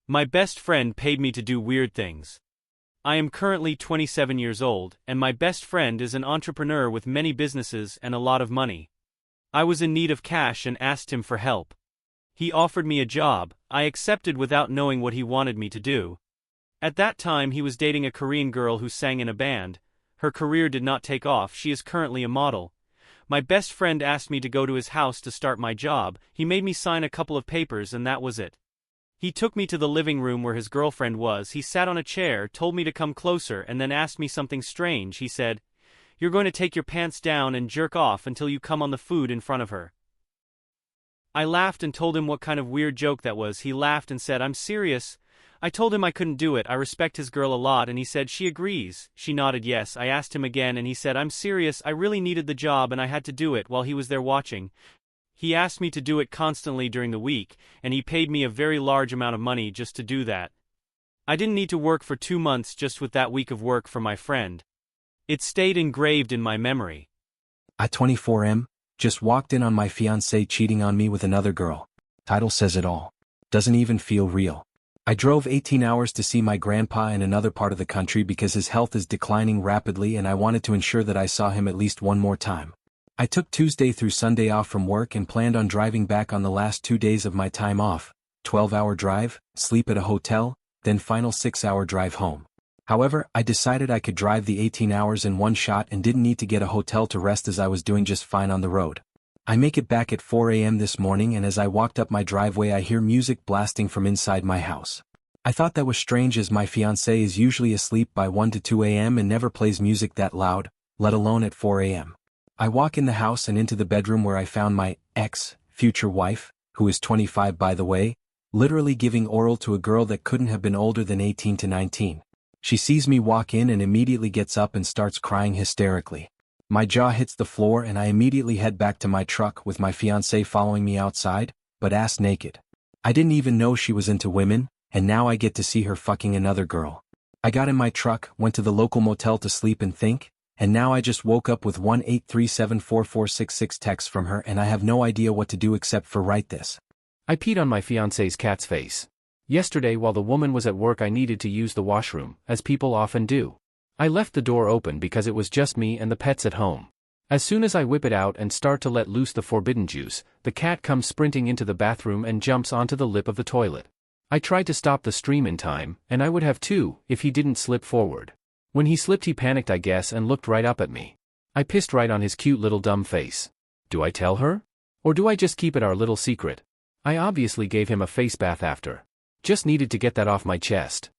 My best friend paid me to do weird things. I am currently 27 years old, and my best friend is an entrepreneur with many businesses and a lot of money. I was in need of cash and asked him for help. He offered me a job. I accepted without knowing what he wanted me to do. At that time he was dating a Korean girl who sang in a band. Her career did not take off. She is currently a model. My best friend asked me to go to his house to start my job. He made me sign a couple of papers and that was it. He took me to the living room where his girlfriend was. He sat on a chair, told me to come closer, and then asked me something strange. He said, "You're going to take your pants down and jerk off until you come on the food in front of her." I laughed and told him what kind of weird joke that was. He laughed and said, "I'm serious." I told him I couldn't do it. I respect his girl a lot, and he said, "She agrees." She nodded yes. I asked him again and he said, "I'm serious. I really needed the job and I had to do it while he was there watching." He asked me to do it constantly during the week, and he paid me a very large amount of money just to do that. I didn't need to work for 2 months just with that week of work for my friend. It stayed engraved in my memory. I 24M, just walked in on my fiancé cheating on me with another girl. Title says it all. Doesn't even feel real. I drove 18 hours to see my grandpa in another part of the country because his health is declining rapidly and I wanted to ensure that I saw him at least one more time. I took Tuesday through Sunday off from work and planned on driving back on the last 2 days of my time off, 12-hour drive, sleep at a hotel, then final 6-hour drive home. However, I decided I could drive the 18 hours in one shot and didn't need to get a hotel to rest as I was doing just fine on the road. I make it back at 4 a.m. this morning and as I walked up my driveway I hear music blasting from inside my house. I thought that was strange as my fiancé is usually asleep by 1 to 2 a.m. and never plays music that loud, let alone at 4 a.m. I walk in the house and into the bedroom where I found my future wife, who is 25 by the way, literally giving oral to a girl that couldn't have been older than 18 to 19. She sees me walk in and immediately gets up and starts crying hysterically. My jaw hits the floor and I immediately head back to my truck with my fiancé following me outside, but ass naked. I didn't even know she was into women, and now I get to see her fucking another girl. I got in my truck, went to the local motel to sleep and think, and now I just woke up with 1-837-4466 texts from her and I have no idea what to do except for write this. I peed on my fiancé's cat's face. Yesterday while the woman was at work I needed to use the washroom, as people often do. I left the door open because it was just me and the pets at home. As soon as I whip it out and start to let loose the forbidden juice, the cat comes sprinting into the bathroom and jumps onto the lip of the toilet. I tried to stop the stream in time, and I would have too, if he didn't slip forward. When he slipped he panicked I guess and looked right up at me. I pissed right on his cute little dumb face. Do I tell her? Or do I just keep it our little secret? I obviously gave him a face bath after. Just needed to get that off my chest.